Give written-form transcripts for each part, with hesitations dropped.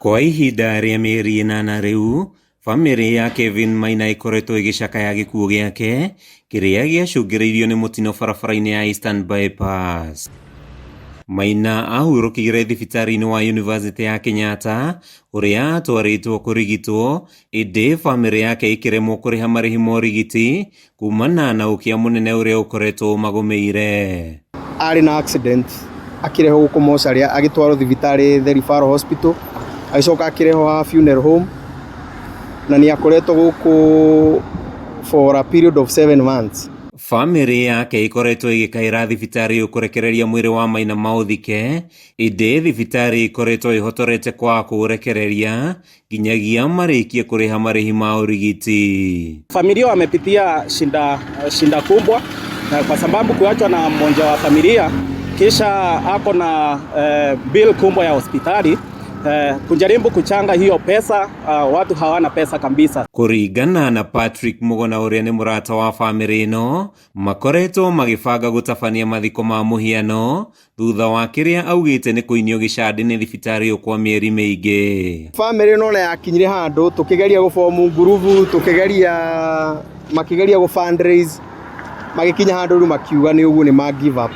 Kwa ihinda rĩa mĩeri 8 rĩu, famĩrĩ ya Kevin Maina ĩkoretwo ĩgĩcakaya gĩkuũ gĩake kĩrĩa gĩacũngĩrĩirio nĩ mũtino barabara-inĩ ya Eastern Bypass. Maina ahurũkĩire thibitarĩ-inĩ wa University ya Kenyatta ũrĩa atwarĩtwo kũrigitwo, ĩndĩ famĩrĩ yake ĩkĩremwo kũrĩha marĩhi ma ũrigiti kumana na ũkĩa mũnene ũrĩa ũkoretwo ũmagũmĩire. Arĩ na accident akĩrehwo gũkũ mocarĩ agĩtwarwo thibitarĩ The Referral Hospital, agĩcoka akĩrehwo funeral home na nĩ akoretwo gũkũ for a period of 7 months. Famĩrĩ yake ĩkoretwo ĩgĩkaĩra thibitarĩ kũrekereria mwĩrĩ wa Maina maũthike, ĩndĩ thibitarĩ ĩkoretwo ĩhotorete kwa kũrekereria nginyagia marĩkie kũrĩha marĩhi ma ũrigiti. Familia wamepitia shinda kubwa kwa sababu kuachwa na mmoja wa familia kisha ako na bill kubwa ya hospitali. Kujaribu kuchanga hiyo pesa, watu hawana pesa kabisa. Kũringana na Patrick Mugona ũrĩa nĩ mũrata wa famĩrĩ ĩno, makoretwo magĩbanga gũtabania mathiko ma mũhiano thutha wa kĩrĩa augĩte nĩ kũinio gĩcandi nĩ thibitarĩ kwa mĩeri mĩingĩ. Famĩrĩ ĩno yakinyire handũ tũkĩgeria gũbomu ngurubu, makĩgeria gũ-fundraise, magĩkinya handũ rĩu makiuga nĩ ũguo nĩ ma give up.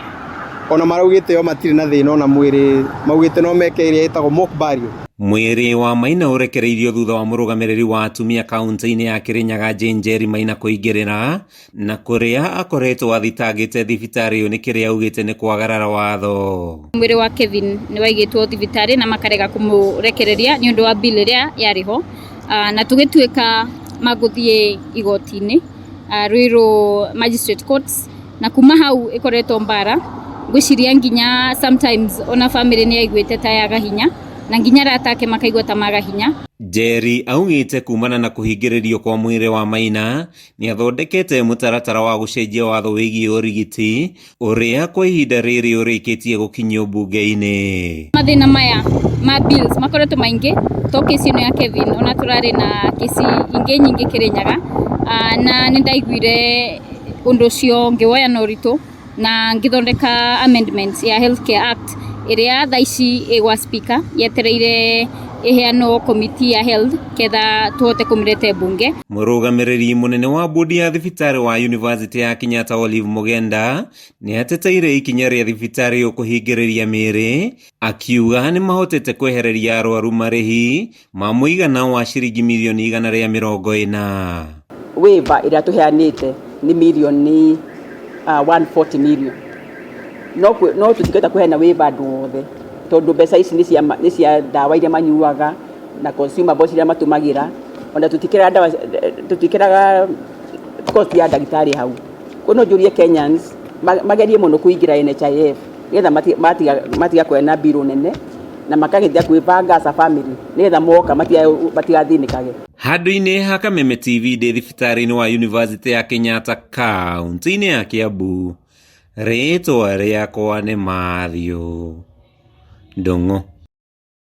Ona maraugĩte o matirĩ na thĩna ona mwĩrĩ, maugĩte no meke ĩrĩa ĩtagwo mock burial. Mwĩrĩ wa Maina ũrekereirio thutha wa mũrũgamĩrĩri wa atumia kaunti-inĩ ya Kirinyaga Jane Njeri Maina kũingĩrĩra na kũrĩa akoretwo athitangĩte thibitarĩ ũyũ nĩ kĩrĩa augĩte nĩ kwagarara watho. Mwĩrĩ wa Kevin nĩ waigĩtwo thibitarĩ na makarega kũmũrekereria nĩ ũndũ wa bill ĩrĩa yarĩho, na tũgĩtuĩka magũthiĩ igoti-inĩ Ruiru Magistrate Courts, na kuma hau ĩkoretwo mbara gwĩciria nginya sometimes ona family nĩ yaiguĩte ta yaga hinya na nginya ratake makaigua ta maga hinya. Njeri augĩte kumana na kũhingĩrĩrio kwa mwĩrĩ wa Maina nĩ athondekete mũtaratara wa gũcenjia watho wĩgiĩ ũrigiti ũrĩa kwa ihinda rĩrĩ ũrĩkĩtie gũkinyio mbunge-inĩ. Mathĩna maya ma bills makoretwo maingĩ to kesi ĩno ya Kevin, ona tũrarĩ na kesi ingĩ nyingĩ Kirinyaga, na nĩ ndaiguire ũndũ ũcio ngĩwoya na ũritũ na ngĩthondeka amendments ya Healthcare Act ĩrĩa thaa ici ĩgwa speaker yetereire ĩheanwo committee ya health ketha tũhote kũmĩrete bunge. Mũrũgamĩrĩri mũnene wa bodi ya thibitarĩ wa University ya Kenyatta Olive Mugenda nĩ ateteire ikinya rĩa thibitarĩ kũhingĩrĩria mĩĩrĩ, akiuga nĩ mahotete kwehereria arwaru marĩhi ma mũigana wa ciringi mirioni 140. Waiver ĩrĩa tũheanĩte nĩ mirioni 140 million. No tũtikĩta kũheana waiver andũ othe tondũ mbeca ici nĩ cia ndawa iria manyuaga na consumables iria matũmagĩra, ona tũtikĩraga cost ya ndagĩtarĩ hau. Kono njũrie Kenyans magerie mũno kũingĩra NHIF nĩgetha matiga kwena biro nene na makagethia kwĩbanga as a family nĩgetha moka matigathĩnĩkage. Handũ-inĩ ha Kameme TV ndĩ thibitarĩ-inĩ wa University ya Kenyatta kaunti-inĩ ya Kiambu, rĩtwa rĩakwa nĩ Mathew Ndung'u.